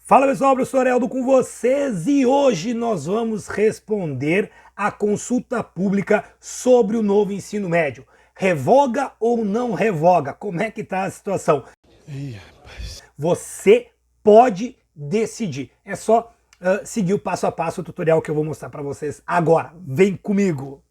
Fala pessoal, professor Eldo com vocês e hoje nós vamos responder a consulta pública sobre o novo ensino médio. Revoga ou não revoga? Como é que está a situação? Ih, rapaz. Você pode decidir. É só seguir o passo a passo o tutorial que eu vou mostrar para vocês agora. Vem comigo!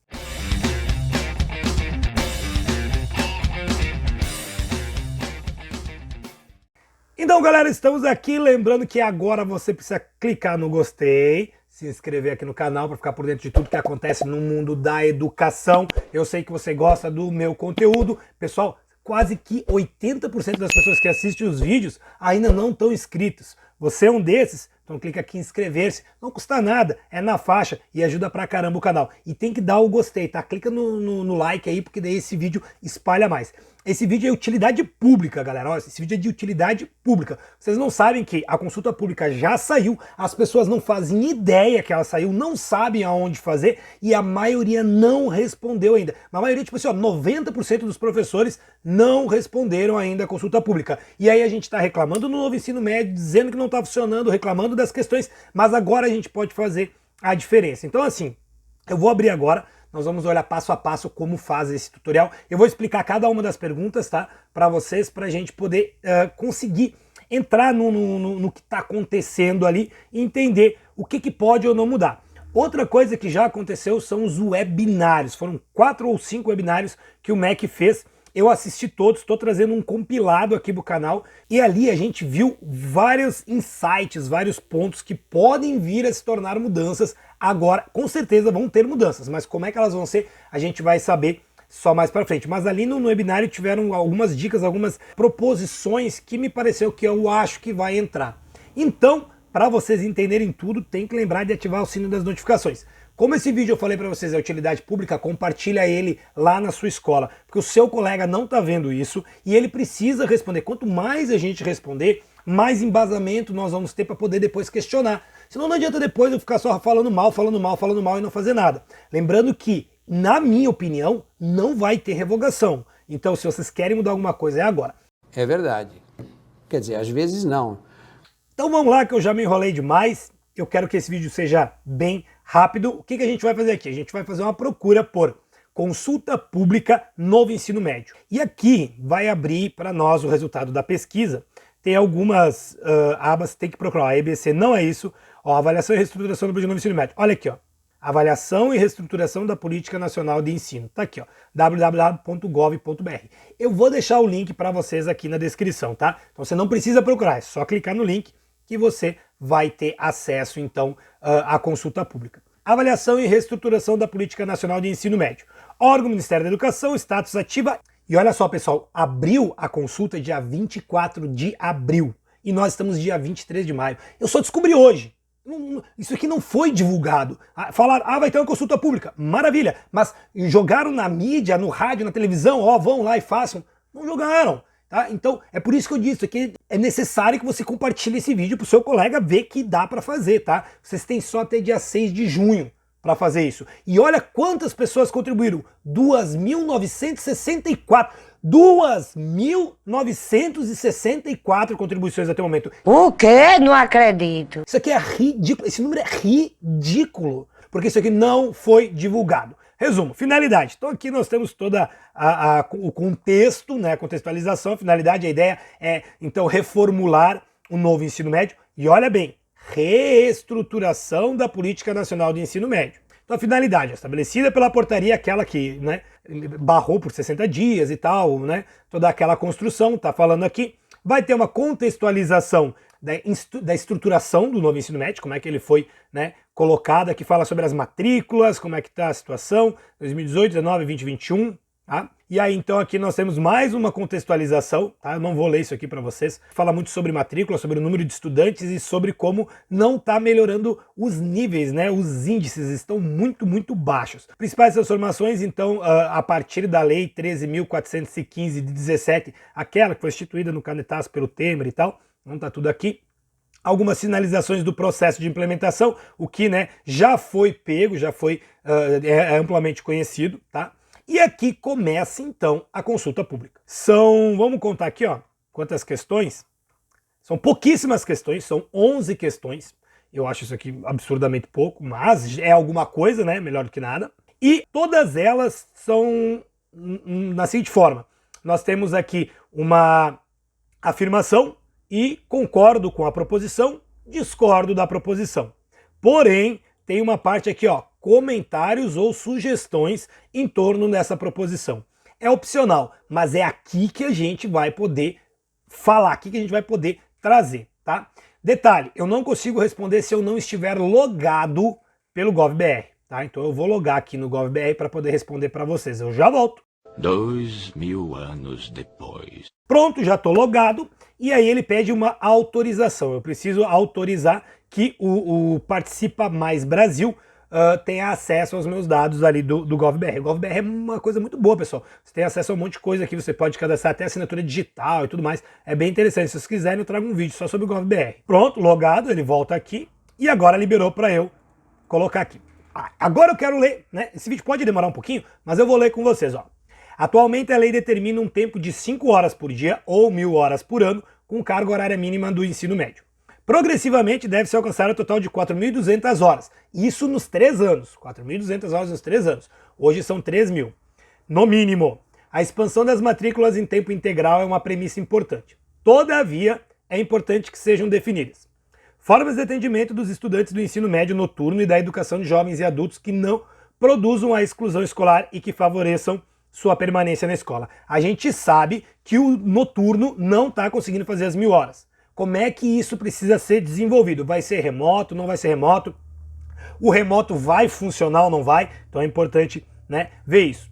Então, galera, estamos aqui. Lembrando que agora você precisa clicar no gostei, se inscrever aqui no canal para ficar por dentro de tudo que acontece no mundo da educação. Eu sei que você gosta do meu conteúdo. Pessoal, quase que 80% das pessoas que assistem os vídeos ainda não estão inscritos. Você é um desses? Então clica aqui em inscrever-se, não custa nada, é na faixa e ajuda pra caramba o canal. E tem que dar o gostei, tá? Clica no like aí, porque daí esse vídeo espalha mais. Esse vídeo é utilidade pública, galera. Olha, esse vídeo é de utilidade pública. Vocês não sabem que a consulta pública já saiu, as pessoas não fazem ideia que ela saiu, não sabem aonde fazer e a maioria não respondeu ainda. A maioria, tipo assim, ó, 90% dos professores não responderam ainda a consulta pública. E aí a gente tá reclamando no novo ensino médio, dizendo que não tá funcionando, reclamando das questões, mas agora a gente pode fazer a diferença. Então assim, eu vou abrir agora, nós vamos olhar passo a passo como faz esse tutorial. Eu vou explicar cada uma das perguntas, tá? Para vocês, para a gente poder conseguir entrar no que está acontecendo ali e entender o que pode ou não mudar. Outra coisa que já aconteceu são os webinários. Foram 4 ou 5 webinários que o MEC fez. Eu assisti todos, estou trazendo um compilado aqui do canal e ali a gente viu vários insights, vários pontos que podem vir a se tornar mudanças agora. Com certeza vão ter mudanças, mas como é que elas vão ser, a gente vai saber só mais para frente. Mas ali no webinário tiveram algumas dicas, algumas proposições que me pareceu que eu acho que vai entrar. Então, para vocês entenderem tudo, tem que lembrar de ativar o sino das notificações. Como esse vídeo eu falei para vocês é utilidade pública, compartilha ele lá na sua escola, porque o seu colega não está vendo isso e ele precisa responder. Quanto mais a gente responder, mais embasamento nós vamos ter para poder depois questionar. Senão não adianta depois eu ficar só falando mal e não fazer nada. Lembrando que, na minha opinião, não vai ter revogação. Então, se vocês querem mudar alguma coisa, é agora. É verdade. Quer dizer, às vezes não. Então vamos lá, que eu já me enrolei demais. Eu quero que esse vídeo seja bem rápido. O que a gente vai fazer aqui? A gente vai fazer uma procura por consulta pública novo ensino médio. E aqui vai abrir para nós o resultado da pesquisa. Tem algumas abas, tem que procurar. A EBC não é isso. Ó, avaliação e reestruturação do novo ensino médio. Olha aqui, ó. Avaliação e reestruturação da Política Nacional de Ensino. Tá aqui, ó, www.gov.br. Eu vou deixar o link para vocês aqui na descrição, tá? Então você não precisa procurar, é só clicar no link que você vai ter acesso, então, à consulta pública. Avaliação e reestruturação da Política Nacional de Ensino Médio. Órgão Ministério da Educação, status ativa. E olha só, pessoal, abriu a consulta dia 24 de abril. E nós estamos dia 23 de maio. Eu só descobri hoje. Isso aqui não foi divulgado. Falaram, vai ter uma consulta pública. Maravilha. Mas jogaram na mídia, no rádio, na televisão, ó, vão lá e façam. Não jogaram. Tá? Então, é por isso que eu disse que é necessário que você compartilhe esse vídeo para o seu colega ver que dá para fazer, tá? Vocês têm só até dia 6 de junho para fazer isso. E olha quantas pessoas contribuíram. 2.964. 2.964 contribuições até o momento. O quê? Não acredito. Isso aqui é ridículo. Esse número é ridículo. Porque isso aqui não foi divulgado. Resumo, finalidade. Então aqui nós temos toda o contexto, né, a contextualização, a finalidade, a ideia é então reformular o novo ensino médio e olha bem, reestruturação da Política Nacional de Ensino Médio. Então a finalidade é estabelecida pela portaria, aquela que, né, barrou por 60 dias e tal, né, toda aquela construção, tá falando aqui, vai ter uma contextualização da estruturação do novo ensino médio, como é que ele foi, né, colocado, aqui fala sobre as matrículas, como é que está a situação, 2018, 19, 20, 21, tá? E aí então aqui nós temos mais uma contextualização, tá? Eu não vou ler isso aqui para vocês, fala muito sobre matrícula, sobre o número de estudantes e sobre como não está melhorando os níveis, né? Os índices estão muito baixos. Principais transformações, então, a partir da lei 13.415 de 17, aquela que foi instituída no canetaço pelo Temer e tal, não está tudo aqui. Algumas sinalizações do processo de implementação, o que, né, já foi pego, já foi é amplamente conhecido, tá? E aqui começa então a consulta pública. Vamos contar aqui, ó, quantas questões? São pouquíssimas questões, são 11 questões. Eu acho isso aqui absurdamente pouco, mas é alguma coisa, né? Melhor do que nada. E todas elas são na seguinte forma. Nós temos aqui uma afirmação e concordo com a proposição, discordo da proposição. Porém, tem uma parte aqui, ó, comentários ou sugestões em torno dessa proposição. É opcional, mas é aqui que a gente vai poder falar, aqui que a gente vai poder trazer, tá? Detalhe, eu não consigo responder se eu não estiver logado pelo GovBR, tá? Então eu vou logar aqui no GovBR para poder responder para vocês. Eu já volto. 2000 anos depois. Pronto, já estou logado. E aí ele pede uma autorização. Eu preciso autorizar que o Participa Mais Brasil tenha acesso aos meus dados ali do GovBR. O GovBR é uma coisa muito boa, pessoal. Você tem acesso a um monte de coisa aqui, você pode cadastrar até assinatura digital e tudo mais. É bem interessante. Se vocês quiserem, eu trago um vídeo só sobre o GovBR. Pronto, logado, ele volta aqui. E agora liberou para eu colocar aqui. Agora eu quero ler, né? Esse vídeo pode demorar um pouquinho, mas eu vou ler com vocês, ó. Atualmente a lei determina um tempo de 5 horas por dia ou 1.000 horas por ano com carga horária mínima do ensino médio. Progressivamente deve-se alcançar o total de 4.200 horas. Isso nos 3 anos. 4.200 horas nos 3 anos. Hoje são 3.000. No mínimo. A expansão das matrículas em tempo integral é uma premissa importante. Todavia, é importante que sejam definidas formas de atendimento dos estudantes do ensino médio noturno e da educação de jovens e adultos que não produzam a exclusão escolar e que favoreçam sua permanência na escola. A gente sabe que o noturno não está conseguindo fazer as 1.000 horas. Como é que isso precisa ser desenvolvido? Vai ser remoto, não vai ser remoto? O remoto vai funcionar ou não vai? Então é importante, né, ver isso.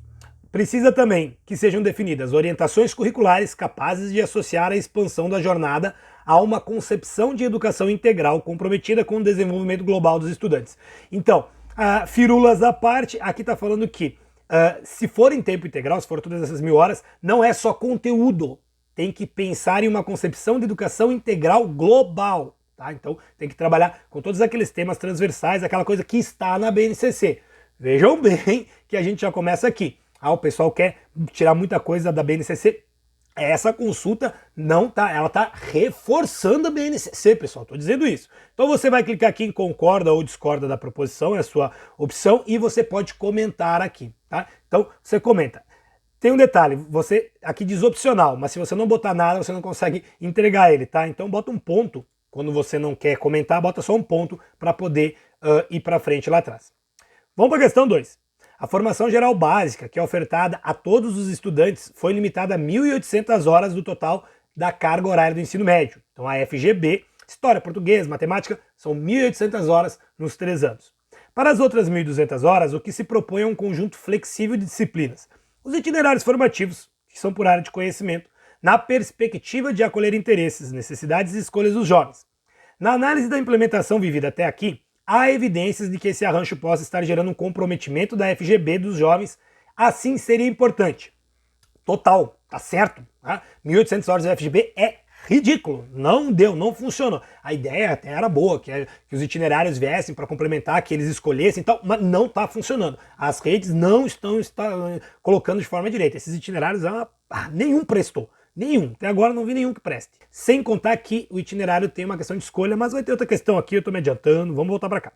Precisa também que sejam definidas orientações curriculares capazes de associar a expansão da jornada a uma concepção de educação integral comprometida com o desenvolvimento global dos estudantes. Então, firulas à parte, aqui está falando que se for em tempo integral, se for todas essas 1.000 horas, não é só conteúdo. Tem que pensar em uma concepção de educação integral global. Tá? Então tem que trabalhar com todos aqueles temas transversais, aquela coisa que está na BNCC. Vejam bem que a gente já começa aqui. O pessoal quer tirar muita coisa da BNCC. Essa consulta não tá, ela tá reforçando a BNCC, pessoal, tô dizendo isso. Então você vai clicar aqui em concorda ou discorda da proposição, é a sua opção, e você pode comentar aqui, tá? Então você comenta. Tem um detalhe, você aqui diz opcional, mas se você não botar nada, você não consegue entregar ele, tá? Então bota um ponto, quando você não quer comentar, bota só um ponto para poder ir para frente lá atrás. Vamos para a questão 2. A formação geral básica, que é ofertada a todos os estudantes, foi limitada a 1.800 horas do total da carga horária do ensino médio. Então a FGB, História, Português, Matemática, são 1.800 horas nos 3 anos. Para as outras 1.200 horas, o que se propõe é um conjunto flexível de disciplinas. Os itinerários formativos, que são por área de conhecimento, na perspectiva de acolher interesses, necessidades e escolhas dos jovens. Na análise da implementação vivida até aqui, há evidências de que esse arranjo possa estar gerando um comprometimento da FGB dos jovens, assim seria importante. Total, tá certo. Tá? 1.800 horas da FGB é ridículo, não deu, não funcionou. A ideia até era boa, que os itinerários viessem para complementar, que eles escolhessem e tal, mas não está funcionando. As redes não estão colocando de forma direita. Esses itinerários, nenhum prestou. Nenhum. Até agora não vi nenhum que preste. Sem contar que o itinerário tem uma questão de escolha, mas vai ter outra questão aqui, eu estou me adiantando, vamos voltar para cá.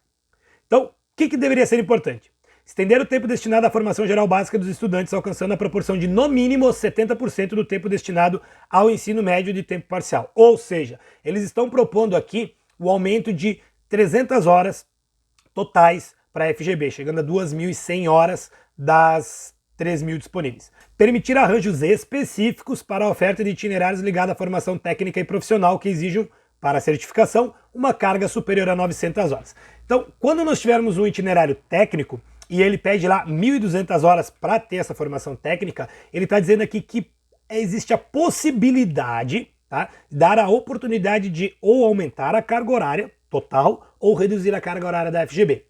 Então, o que deveria ser importante? Estender o tempo destinado à formação geral básica dos estudantes, alcançando a proporção de no mínimo 70% do tempo destinado ao ensino médio de tempo parcial. Ou seja, eles estão propondo aqui o aumento de 300 horas totais para a FGB, chegando a 2.100 horas das 3.000 disponíveis. Permitir arranjos específicos para a oferta de itinerários ligados à formação técnica e profissional que exijam, para a certificação, uma carga superior a 900 horas. Então, quando nós tivermos um itinerário técnico e ele pede lá 1.200 horas para ter essa formação técnica, ele está dizendo aqui que existe a possibilidade, tá, dar a oportunidade de ou aumentar a carga horária total ou reduzir a carga horária da FGB.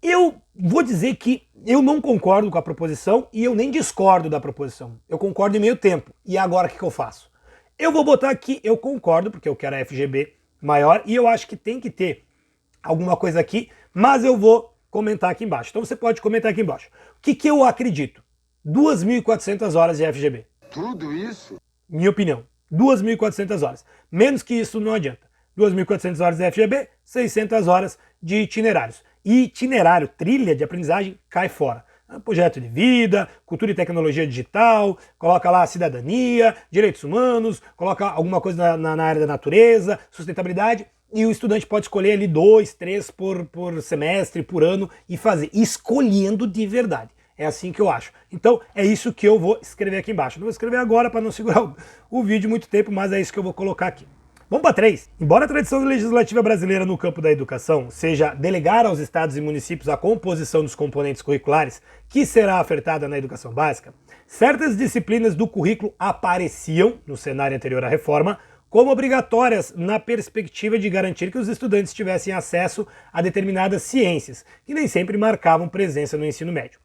Eu vou dizer que eu não concordo com a proposição e eu nem discordo da proposição. Eu concordo em meio tempo. E agora o que eu faço? Eu vou botar aqui, eu concordo, porque eu quero a FGB maior e eu acho que tem que ter alguma coisa aqui, mas eu vou comentar aqui embaixo. Então você pode comentar aqui embaixo. O que eu acredito? 2.400 horas de FGB. Tudo isso? Minha opinião. 2.400 horas. Menos que isso não adianta. 2.400 horas de FGB, 600 horas de itinerários. E itinerário, trilha de aprendizagem, cai fora. Projeto de vida, cultura e tecnologia digital, coloca lá cidadania, direitos humanos, coloca alguma coisa na área da natureza, sustentabilidade, e o estudante pode escolher ali 2, 3 por semestre, por ano, e fazer, escolhendo de verdade. É assim que eu acho. Então é isso que eu vou escrever aqui embaixo. Não vou escrever agora para não segurar o vídeo muito tempo, mas é isso que eu vou colocar aqui. Vamos para 3. Embora a tradição legislativa brasileira no campo da educação seja delegar aos estados e municípios a composição dos componentes curriculares que será ofertada na educação básica, certas disciplinas do currículo apareciam, no cenário anterior à reforma, como obrigatórias na perspectiva de garantir que os estudantes tivessem acesso a determinadas ciências, que nem sempre marcavam presença no ensino médio.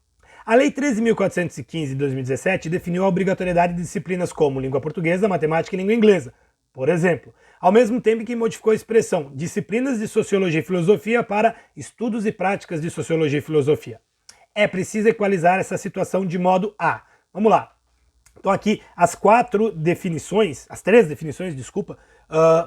A Lei 13.415 de 2017 definiu a obrigatoriedade de disciplinas como língua portuguesa, matemática e língua inglesa, por exemplo, ao mesmo tempo que modificou a expressão disciplinas de sociologia e filosofia para estudos e práticas de sociologia e filosofia. É preciso equalizar essa situação de modo a... Vamos lá. Então aqui as três definições,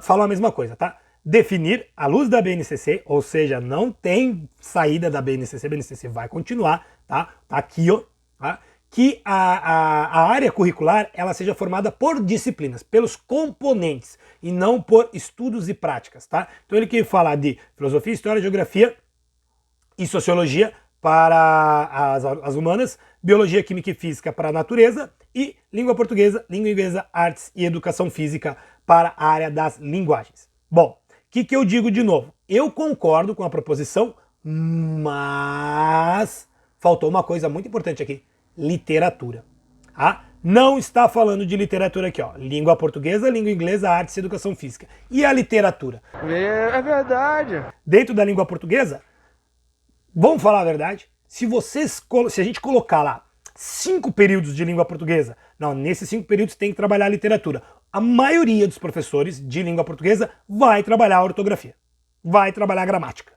falam a mesma coisa, tá? Definir à luz da BNCC, ou seja, não tem saída da BNCC, a BNCC vai continuar, tá? Tá aqui, ó, tá? Que a área curricular ela seja formada por disciplinas, pelos componentes, e não por estudos e práticas, tá? Então ele quer falar de filosofia, história, geografia e sociologia para as humanas, biologia, química e física para a natureza, e língua portuguesa, língua inglesa, artes e educação física para a área das linguagens. Bom, o que eu digo de novo? Eu concordo com a proposição, mas faltou uma coisa muito importante aqui. Literatura. Não está falando de literatura aqui, ó. Língua portuguesa, língua inglesa, artes e educação física. E a literatura? É verdade. Dentro da língua portuguesa, vamos falar a verdade? Se a gente colocar lá 5 períodos de língua portuguesa, não, nesses 5 períodos tem que trabalhar a literatura. A maioria dos professores de língua portuguesa vai trabalhar a ortografia, vai trabalhar a gramática.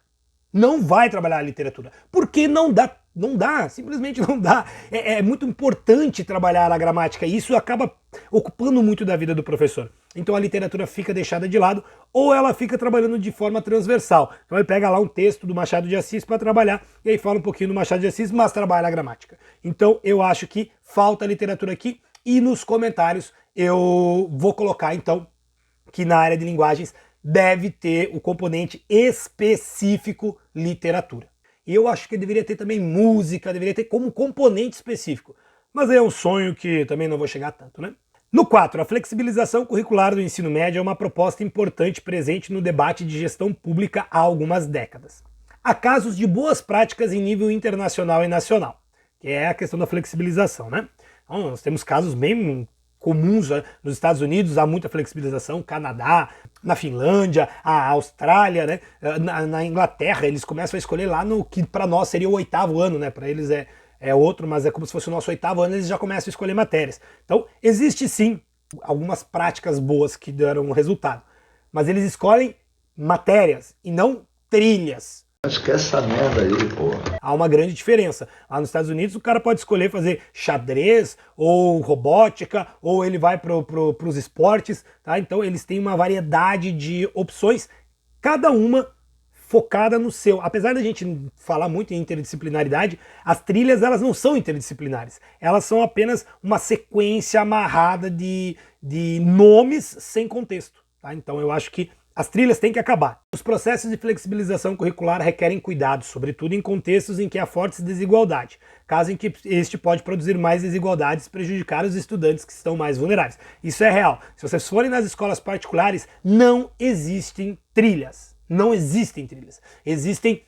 Não vai trabalhar a literatura, porque não dá, simplesmente não dá. É muito importante trabalhar a gramática e isso acaba ocupando muito da vida do professor. Então a literatura fica deixada de lado ou ela fica trabalhando de forma transversal. Então ele pega lá um texto do Machado de Assis para trabalhar e aí fala um pouquinho do Machado de Assis, mas trabalha a gramática. Então eu acho que falta literatura aqui e nos comentários eu vou colocar então que na área de linguagens deve ter o componente específico literatura. E eu acho que deveria ter também música, deveria ter como componente específico. Mas é um sonho que também não vou chegar tanto, né? No 4, a flexibilização curricular do ensino médio é uma proposta importante presente no debate de gestão pública há algumas décadas. Há casos de boas práticas em nível internacional e nacional, que é a questão da flexibilização, né? Então, nós temos casos bem comuns, né? Nos Estados Unidos há muita flexibilização, Canadá, na Finlândia, a Austrália, né? Na Inglaterra eles começam a escolher lá no que para nós seria o 8º ano, né? Para eles é outro, mas é como se fosse o nosso 8º ano, eles já começam a escolher matérias. Então existe sim algumas práticas boas que deram resultado, mas eles escolhem matérias e não trilhas. Esquece essa merda aí, porra. Há uma grande diferença. Lá nos Estados Unidos o cara pode escolher fazer xadrez, ou robótica, ou ele vai para os esportes, tá? Então eles têm uma variedade de opções, cada uma focada no seu. Apesar da gente falar muito em interdisciplinaridade, as trilhas elas não são interdisciplinares. Elas são apenas uma sequência amarrada de nomes sem contexto, tá? Então eu acho que as trilhas têm que acabar. Os processos de flexibilização curricular requerem cuidado, sobretudo em contextos em que há forte desigualdade, caso em que este pode produzir mais desigualdades e prejudicar os estudantes que estão mais vulneráveis. Isso é real. Se vocês forem nas escolas particulares, não existem trilhas. Não existem trilhas. Existem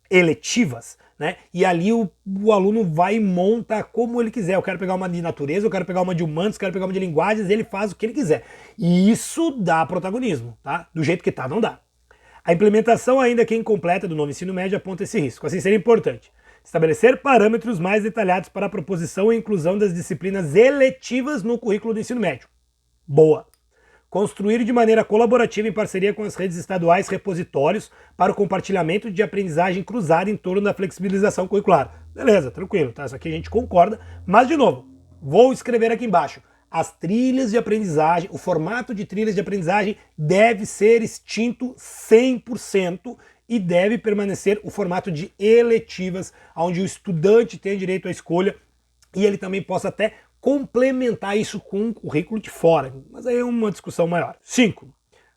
eletivas, né? E ali o aluno vai e monta como ele quiser. Eu quero pegar uma de natureza, eu quero pegar uma de humanos, eu quero pegar uma de linguagens, ele faz o que ele quiser. E isso dá protagonismo, tá? Do jeito que tá, não dá. A implementação, ainda que incompleta, do novo ensino médio aponta esse risco. Assim, seria importante estabelecer parâmetros mais detalhados para a proposição e inclusão das disciplinas eletivas no currículo do ensino médio. Boa. Construir de maneira colaborativa em parceria com as redes estaduais repositórios para o compartilhamento de aprendizagem cruzada em torno da flexibilização curricular. Beleza, tranquilo, tá? Isso aqui a gente concorda, mas de novo, vou escrever aqui embaixo. as trilhas de aprendizagem, o formato de trilhas de aprendizagem deve ser extinto 100% e deve permanecer o formato de eletivas, onde o estudante tem direito à escolha e ele também possa até complementar isso com um currículo de fora. Mas aí é uma discussão maior. 5.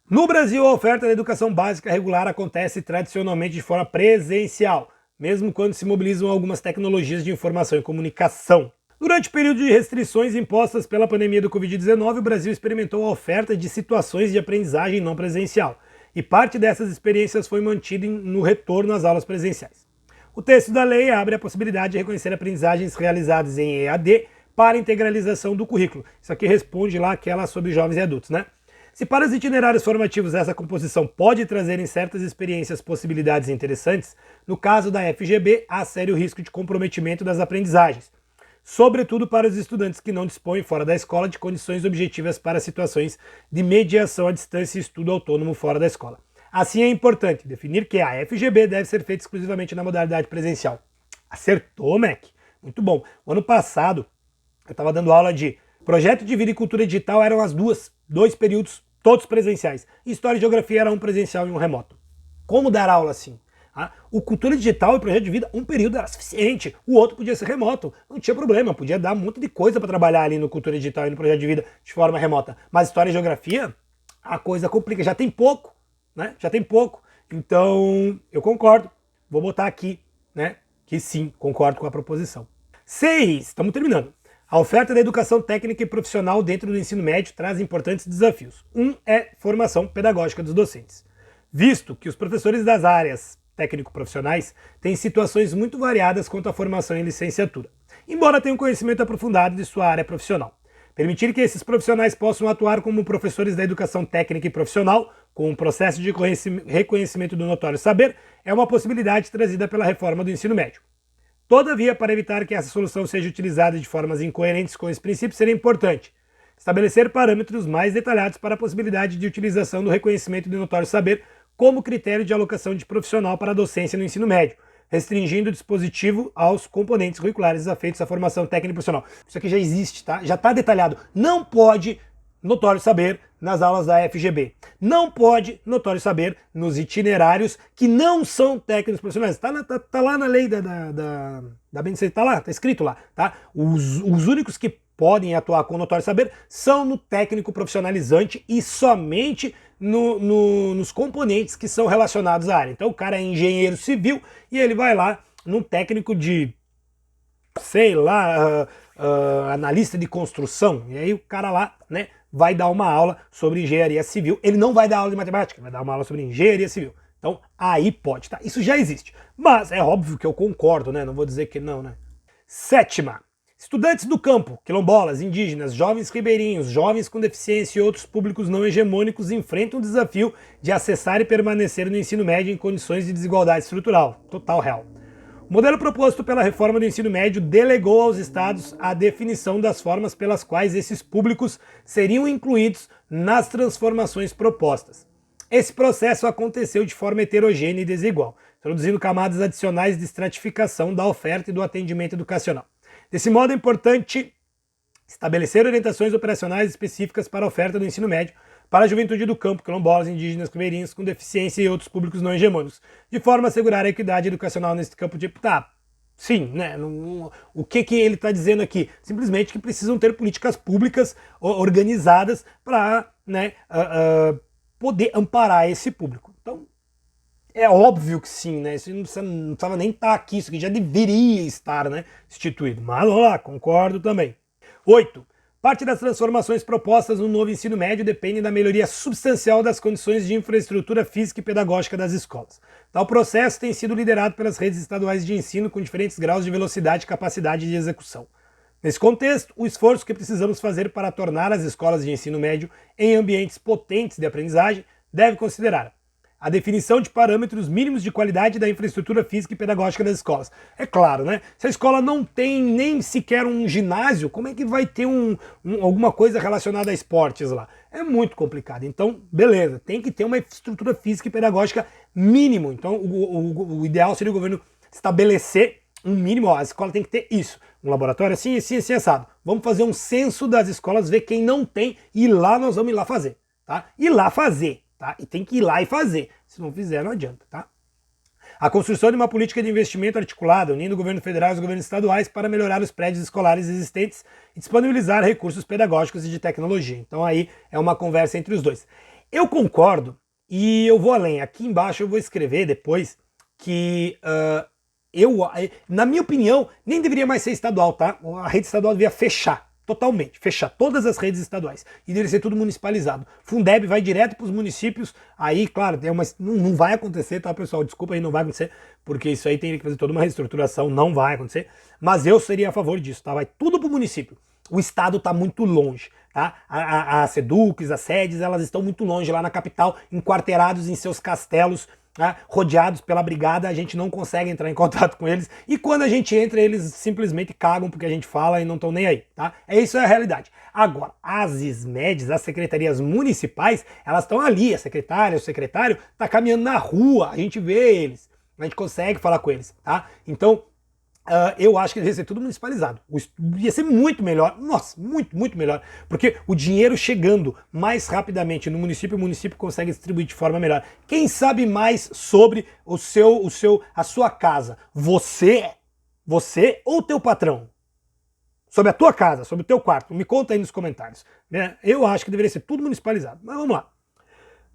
No Brasil, a oferta da educação básica regular acontece tradicionalmente de forma presencial, mesmo quando se mobilizam algumas tecnologias de informação e comunicação. Durante o período de restrições impostas pela pandemia do Covid-19, o Brasil experimentou a oferta de situações de aprendizagem não presencial, e parte dessas experiências foi mantida no retorno às aulas presenciais. O texto da lei abre a possibilidade de reconhecer aprendizagens realizadas em EAD para integralização do currículo. Isso aqui responde lá aquela sobre jovens e adultos, né? Se para os itinerários formativos essa composição pode trazer em certas experiências possibilidades interessantes, no caso da FGB há sério risco de comprometimento das aprendizagens, sobretudo para os estudantes que não dispõem fora da escola de condições objetivas para situações de mediação à distância e estudo autônomo fora da escola. Assim é importante definir que a FGB deve ser feita exclusivamente na modalidade presencial. Acertou, Mac? Muito bom. O ano passado eu estava dando aula de projeto de vida e cultura digital, eram dois períodos, todos presenciais. História e geografia era um presencial e um remoto. Como dar aula assim? O cultura digital e projeto de vida, um período era suficiente, o outro podia ser remoto, não tinha problema, podia dar um monte de coisa para trabalhar ali no cultura digital e no projeto de vida de forma remota. Mas história e geografia, a coisa complica, já tem pouco, né? Já tem pouco. Então, eu concordo, vou botar aqui, né? Que sim, concordo com a proposição. 6, estamos terminando. A oferta da educação técnica e profissional dentro do ensino médio traz importantes desafios. Um é formação pedagógica dos docentes. Visto que os professores das áreas técnico-profissionais têm situações muito variadas quanto à formação em licenciatura, embora tenham conhecimento aprofundado de sua área profissional. Permitir que esses profissionais possam atuar como professores da educação técnica e profissional, com um processo de reconhecimento do notório saber, é uma possibilidade trazida pela reforma do ensino médio. Todavia, para evitar que essa solução seja utilizada de formas incoerentes com esse princípio, seria importante estabelecer parâmetros mais detalhados para a possibilidade de utilização do reconhecimento do notório saber como critério de alocação de profissional para a docência no ensino médio, restringindo o dispositivo aos componentes curriculares afeitos à formação técnica e profissional. Isso aqui já existe, tá? Já está detalhado. Não pode notório saber nas aulas da FGB. Não pode notório saber nos itinerários que não são técnicos profissionais. Tá lá na lei da BNCC, tá lá, tá escrito lá, tá? Os únicos que podem atuar com notório saber são no técnico profissionalizante e somente nos componentes que são relacionados à área. Então o cara é engenheiro civil e ele vai lá num técnico de, sei lá, analista de construção, e aí o cara lá, né, vai dar uma aula sobre engenharia civil. Ele não vai dar aula de matemática, vai dar uma aula sobre engenharia civil. Então aí pode, tá? Isso já existe. Mas é óbvio que eu concordo, né? Não vou dizer que não, né? 7ª. Estudantes do campo, quilombolas, indígenas, jovens ribeirinhos, jovens com deficiência e outros públicos não hegemônicos enfrentam o desafio de acessar e permanecer no ensino médio em condições de desigualdade estrutural. Total real. O modelo proposto pela reforma do ensino médio delegou aos estados a definição das formas pelas quais esses públicos seriam incluídos nas transformações propostas. Esse processo aconteceu de forma heterogênea e desigual, introduzindo camadas adicionais de estratificação da oferta e do atendimento educacional. Desse modo, é importante estabelecer orientações operacionais específicas para a oferta do ensino médio para a juventude do campo, quilombolas, indígenas, ribeirinhos com deficiência e outros públicos não hegemônicos, de forma a assegurar a equidade educacional nesse campo de... Tá, sim, né? O que ele está dizendo aqui? Simplesmente que precisam ter políticas públicas organizadas para, né, poder amparar esse público. Então, é óbvio que sim, né? Isso não precisava nem estar aqui, isso aqui já deveria estar, né, instituído. Mas vamos lá, concordo também. 8. Parte das transformações propostas no novo ensino médio depende da melhoria substancial das condições de infraestrutura física e pedagógica das escolas. Tal processo tem sido liderado pelas redes estaduais de ensino com diferentes graus de velocidade e capacidade de execução. Nesse contexto, o esforço que precisamos fazer para tornar as escolas de ensino médio em ambientes potentes de aprendizagem deve considerar a definição de parâmetros mínimos de qualidade da infraestrutura física e pedagógica das escolas. É claro, né? Se a escola não tem nem sequer um ginásio, como é que vai ter alguma coisa relacionada a esportes lá? É muito complicado. Então, beleza, tem que ter uma estrutura física e pedagógica mínimo. Então, o ideal seria o governo estabelecer um mínimo, ó, a escola tem que ter isso. Um laboratório assim, assim, assim, assado. vamos fazer um censo das escolas, ver quem não tem, e lá nós vamos ir lá fazer, tá? Ir lá fazer, tá? E tem que ir lá e fazer. Se não fizer, não adianta, tá? A construção de uma política de investimento articulada, unindo o governo federal e os governos estaduais para melhorar os prédios escolares existentes e disponibilizar recursos pedagógicos e de tecnologia. Então aí é uma conversa entre os dois. Eu concordo e eu vou além. Aqui embaixo eu vou escrever depois que na minha opinião, nem deveria mais ser estadual, tá? A rede estadual devia fechar. Totalmente, fechar todas as redes estaduais e deve ser tudo municipalizado. Fundeb vai direto para os municípios, aí, claro, não vai acontecer, tá, pessoal? Desculpa aí, não vai acontecer, porque isso aí tem que fazer toda uma reestruturação, não vai acontecer, mas eu seria a favor disso, tá? Vai tudo para o município. O estado está muito longe, tá? As SEDUCs, as sedes, elas estão muito longe lá na capital, enquarterados em seus castelos, rodeados pela brigada, a gente não consegue entrar em contato com eles, e quando a gente entra, eles simplesmente cagam porque a gente fala e não estão nem aí, tá? Isso é a realidade. Agora, as SMEDs, as secretarias municipais, elas estão ali, a secretária, o secretário tá caminhando na rua, a gente vê eles, a gente consegue falar com eles, tá? Então, eu acho que deveria ser tudo municipalizado. Ia ser muito melhor, nossa, muito, muito melhor, porque o dinheiro chegando mais rapidamente no município, o município consegue distribuir de forma melhor. Quem sabe mais sobre a sua casa? Você ou teu patrão? Sobre a tua casa, sobre o teu quarto? Me conta aí nos comentários. Né? Eu acho que deveria ser tudo municipalizado, mas vamos lá.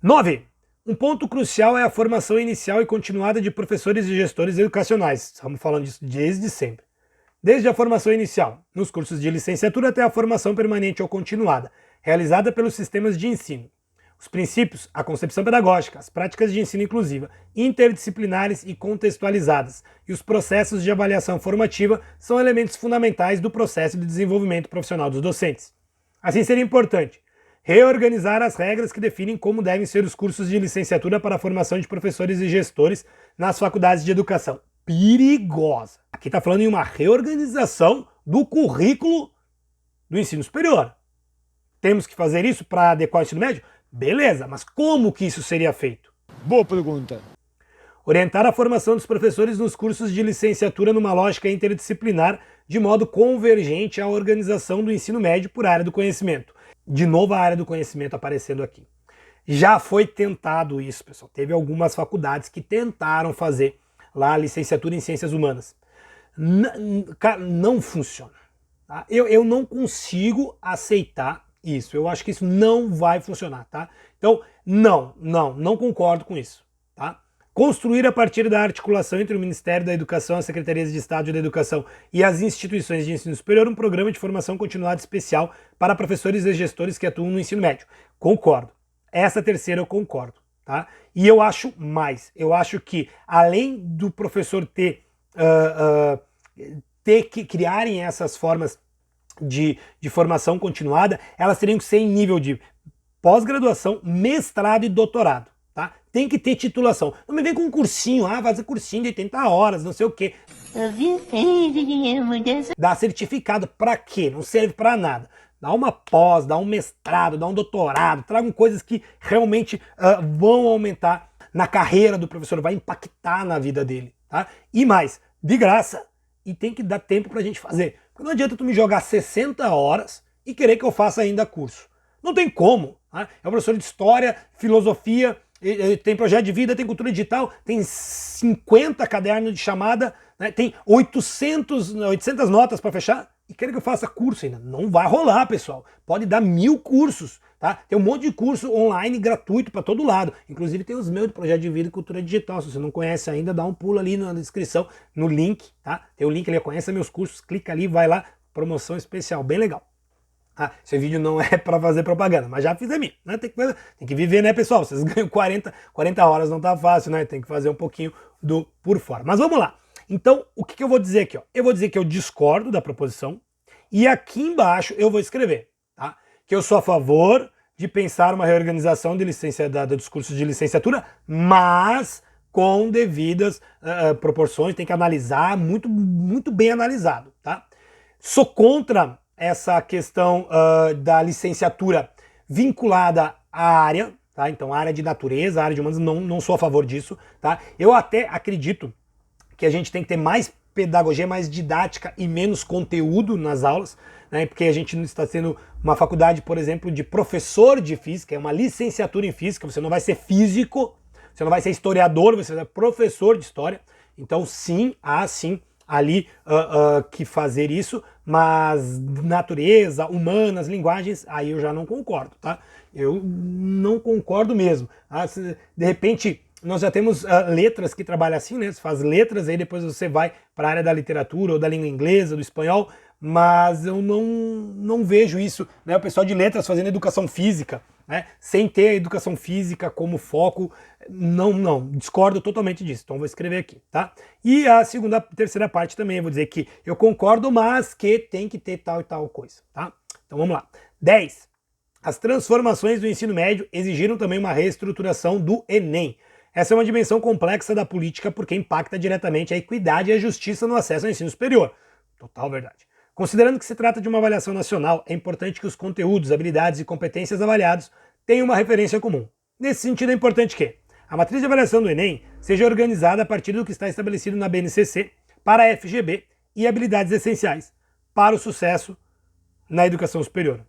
9. Um ponto crucial é a formação inicial e continuada de professores e gestores educacionais. Estamos falando disso desde sempre. Desde a formação inicial, nos cursos de licenciatura, até a formação permanente ou continuada, realizada pelos sistemas de ensino. Os princípios, a concepção pedagógica, as práticas de ensino inclusiva, interdisciplinares e contextualizadas, e os processos de avaliação formativa são elementos fundamentais do processo de desenvolvimento profissional dos docentes. Assim, seria importante reorganizar as regras que definem como devem ser os cursos de licenciatura para a formação de professores e gestores nas faculdades de educação. Perigosa. Aqui está falando em uma reorganização do currículo do ensino superior. Temos que fazer isso para adequar o ensino médio? Beleza, mas como que isso seria feito? Boa pergunta. Orientar a formação dos professores nos cursos de licenciatura numa lógica interdisciplinar de modo convergente à organização do ensino médio por área do conhecimento. De novo a área do conhecimento aparecendo aqui. Já foi tentado isso, pessoal. Teve algumas faculdades que tentaram fazer lá a licenciatura em ciências humanas. Não funciona. Tá? Eu não consigo aceitar isso. Eu acho que isso não vai funcionar, tá? Então, não concordo com isso, tá? Construir a partir da articulação entre o Ministério da Educação, as Secretarias de Estado da Educação e as instituições de ensino superior um programa de formação continuada especial para professores e gestores que atuam no ensino médio. Concordo. Essa terceira eu concordo, tá? E eu acho mais. Eu acho que, além do professor ter que criarem essas formas de formação continuada, elas teriam que ser em nível de pós-graduação, mestrado e doutorado. Tá? Tem que ter titulação. Não me vem com um cursinho, fazer cursinho de 80 horas, não sei o quê. Dá certificado pra quê? Não serve pra nada. Dá uma pós, dá um mestrado, dá um doutorado, tragam coisas que realmente vão aumentar na carreira do professor, vai impactar na vida dele. Tá? E mais, de graça, e tem que dar tempo pra gente fazer. Porque não adianta tu me jogar 60 horas e querer que eu faça ainda curso. Não tem como. Tá? É um professor de história, filosofia, tem projeto de vida, tem cultura digital, tem 50 cadernos de chamada, né? Tem 800 notas para fechar e quer que eu faça curso ainda. Não vai rolar, pessoal. Pode dar 1000 cursos, tá? Tem um monte de curso online gratuito para todo lado. Inclusive tem os meus de projeto de vida e cultura digital. Se você não conhece ainda, dá um pulo ali na descrição, no link, tá? Tem o link ali, conhece meus cursos, clica ali, vai lá, promoção especial, bem legal. Esse vídeo não é para fazer propaganda, mas já fiz a minha, né? Tem que viver, né, pessoal? Vocês ganham 40 horas, não tá fácil, né? Tem que fazer um pouquinho do por fora. Mas vamos lá. Então, o que eu vou dizer aqui? Ó? Eu vou dizer que eu discordo da proposição e aqui embaixo eu vou escrever, tá? Que eu sou a favor de pensar uma reorganização dos cursos de licenciatura, mas com devidas proporções, tem que analisar, muito, muito bem analisado, tá? Sou contra essa questão da licenciatura vinculada à área, tá? Então, a área de natureza, a área de humanas, não sou a favor disso, tá? Eu até acredito que a gente tem que ter mais pedagogia, mais didática e menos conteúdo nas aulas, né? Porque a gente não está tendo uma faculdade, por exemplo, de professor de física, é uma licenciatura em física, você não vai ser físico, você não vai ser historiador, você vai ser professor de história. Então sim, há sim ali que fazer isso, mas natureza, humanas, linguagens, aí eu já não concordo, tá? Eu não concordo mesmo. De repente, nós já temos letras que trabalham assim, né? Você faz letras, aí depois você vai para a área da literatura ou da língua inglesa, do espanhol, mas eu não vejo isso, né? O pessoal de letras fazendo educação física, né? Sem ter a educação física como foco, não, discordo totalmente disso, então vou escrever aqui, tá? E a terceira parte também, eu vou dizer que eu concordo, mas que tem que ter tal e tal coisa, tá? Então vamos lá. 10. As transformações do ensino médio exigiram também uma reestruturação do Enem. Essa é uma dimensão complexa da política porque impacta diretamente a equidade e a justiça no acesso ao ensino superior. Total verdade. Considerando que se trata de uma avaliação nacional, é importante que os conteúdos, habilidades e competências avaliados tenham uma referência comum. Nesse sentido, é importante que a matriz de avaliação do Enem seja organizada a partir do que está estabelecido na BNCC para a FGB e habilidades essenciais para o sucesso na educação superior.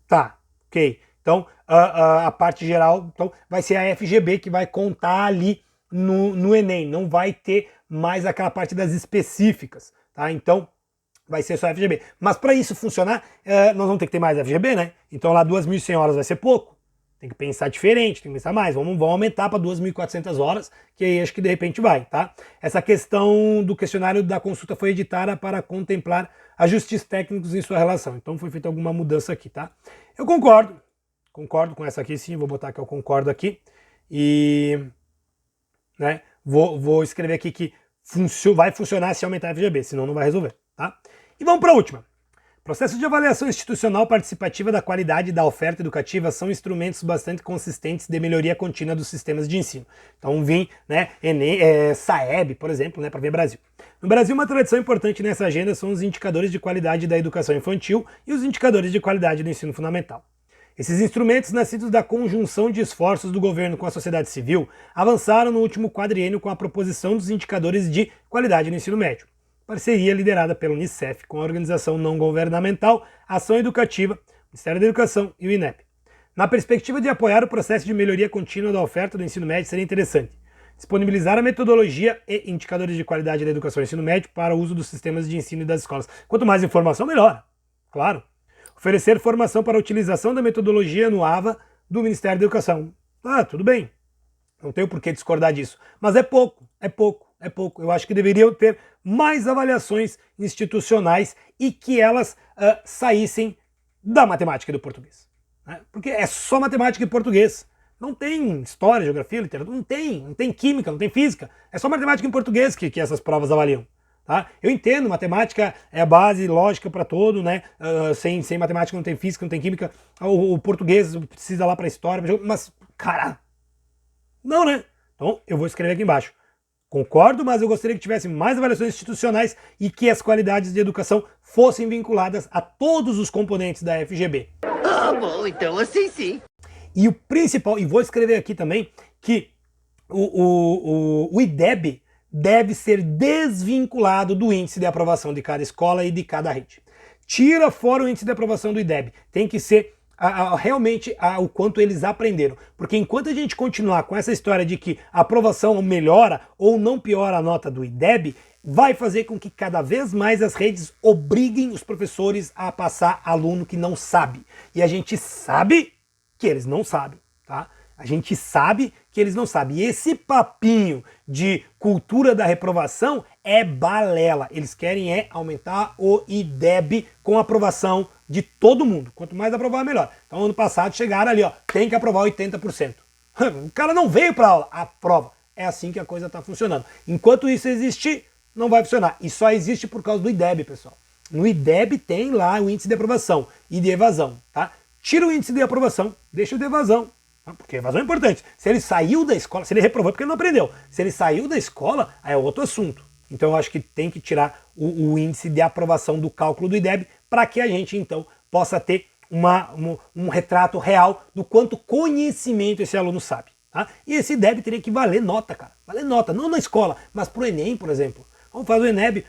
Tá, ok. Então, a parte geral então, vai ser a FGB que vai contar ali no Enem, não vai ter mais aquela parte das específicas, tá? Então, vai ser só a FGB. Mas para isso funcionar, nós vamos ter que ter mais FGB, né? Então lá 2.100 horas vai ser pouco. Tem que pensar diferente, tem que pensar mais. Vamos aumentar para 2.400 horas, que aí acho que de repente vai, tá? Essa questão do questionário da consulta foi editada para contemplar ajustes técnicos em sua relação. Então foi feita alguma mudança aqui, tá? Eu concordo com essa aqui sim, vou botar que eu concordo aqui. E né, vou escrever aqui que vai funcionar se aumentar a FGB, senão não vai resolver, tá? E vamos para a última. Processos de avaliação institucional participativa da qualidade da oferta educativa são instrumentos bastante consistentes de melhoria contínua dos sistemas de ensino. Então vim, né, Enem, SAEB, por exemplo, né, para ver Brasil. No Brasil, uma tradição importante nessa agenda são os indicadores de qualidade da educação infantil e os indicadores de qualidade do ensino fundamental. Esses instrumentos, nascidos da conjunção de esforços do governo com a sociedade civil, avançaram no último quadriênio com a proposição dos indicadores de qualidade no ensino médio. Parceria liderada pelo Unicef com a organização não governamental Ação Educativa, Ministério da Educação e o INEP. Na perspectiva de apoiar o processo de melhoria contínua da oferta do ensino médio, seria interessante disponibilizar a metodologia e indicadores de qualidade da educação e ensino médio para o uso dos sistemas de ensino e das escolas. Quanto mais informação, melhor, claro. Oferecer formação para a utilização da metodologia no AVA do Ministério da Educação. Tudo bem, não tenho por que discordar disso, mas é pouco. Eu acho que deveriam ter mais avaliações institucionais e que elas saíssem da matemática e do português. Né? Porque é só matemática e português. Não tem história, geografia, literatura, não tem química, não tem física. É só matemática e português que essas provas avaliam. Tá? Eu entendo, matemática é a base lógica para todo, né? Sem matemática não tem física, não tem química. O português precisa lá para história, mas, cara, não, né? Então eu vou escrever aqui embaixo. Concordo, mas eu gostaria que tivesse mais avaliações institucionais e que as qualidades de educação fossem vinculadas a todos os componentes da FGB. Ah, bom, então assim sim. E o principal, e vou escrever aqui também, que o IDEB deve ser desvinculado do índice de aprovação de cada escola e de cada rede. Tira fora o índice de aprovação do IDEB. Tem que ser realmente o quanto eles aprenderam. Porque enquanto a gente continuar com essa história de que a aprovação melhora ou não piora a nota do IDEB, vai fazer com que cada vez mais as redes obriguem os professores a passar aluno que não sabe. E a gente sabe que eles não sabem, tá? A gente sabe que eles não sabem. E esse papinho de cultura da reprovação é balela. Eles querem aumentar o IDEB com a aprovação de todo mundo. Quanto mais aprovar, melhor. Então, ano passado chegaram ali, tem que aprovar 80%. O cara não veio para aula, aprova. É assim que a coisa está funcionando. Enquanto isso existir, não vai funcionar. E só existe por causa do IDEB, pessoal. No IDEB tem lá o índice de aprovação e de evasão, tá? Tira o índice de aprovação, deixa o de evasão. Porque evasão é importante. Se ele saiu da escola, se ele reprovou é porque ele não aprendeu. Se ele saiu da escola, aí é outro assunto. Então eu acho que tem que tirar o índice de aprovação do cálculo do IDEB para que a gente então possa ter um retrato real do quanto conhecimento esse aluno sabe. Tá? E esse IDEB teria que valer nota, cara. Valer nota, não na escola, mas pro Enem, por exemplo. Vamos fazer o ENEB,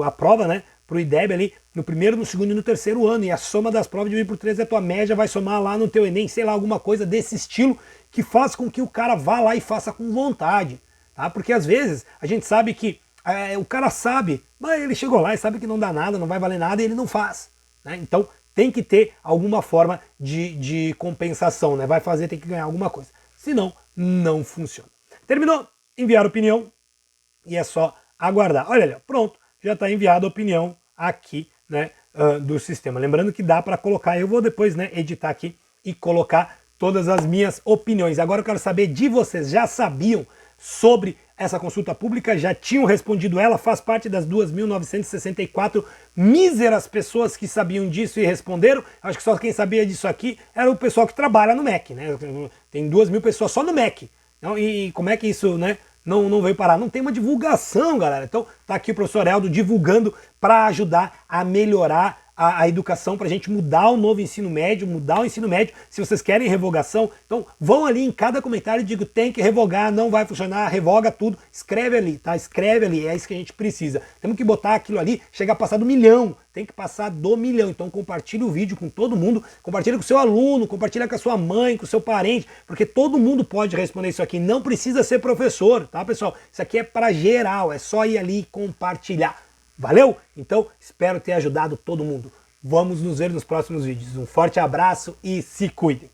a prova, né, pro IDEB ali, no primeiro, no segundo e no terceiro ano, e a soma das provas dividido por 3 é a tua média, vai somar lá no teu Enem, sei lá, alguma coisa desse estilo, que faz com que o cara vá lá e faça com vontade, tá? Porque às vezes a gente sabe que o cara sabe, mas ele chegou lá e sabe que não dá nada, não vai valer nada e ele não faz, né? Então tem que ter alguma forma de compensação, né? Vai fazer, tem que ganhar alguma coisa, senão não funciona. Terminou? Enviar opinião e é só aguardar. Olha ali, pronto, já está enviada a opinião aqui, né, do sistema. Lembrando que dá para colocar, eu vou depois, né, editar aqui e colocar todas as minhas opiniões. Agora eu quero saber de vocês, já sabiam sobre essa consulta pública? Já tinham respondido ela? Faz parte das 2.964 míseras pessoas que sabiam disso e responderam? Acho que só quem sabia disso aqui era o pessoal que trabalha no MEC, né? Tem 2.000 pessoas só no MEC. Então, e como é que isso, né, não veio parar? Não tem uma divulgação, galera. Então tá aqui o professor Eldo divulgando para ajudar a melhorar a educação, para a gente mudar o novo ensino médio, mudar o ensino médio. Se vocês querem revogação, então vão ali em cada comentário e digam, tem que revogar, não vai funcionar, revoga tudo, escreve ali, tá? Escreve ali, é isso que a gente precisa. Temos que botar aquilo ali, chegar a passar do 1 milhão, tem que passar do 1 milhão. Então compartilhe o vídeo com todo mundo, compartilha com o seu aluno, compartilha com a sua mãe, com o seu parente, porque todo mundo pode responder isso aqui, não precisa ser professor, tá, pessoal? Isso aqui é para geral, é só ir ali e compartilhar. Valeu? Então, espero ter ajudado todo mundo. Vamos nos ver nos próximos vídeos. Um forte abraço e se cuidem!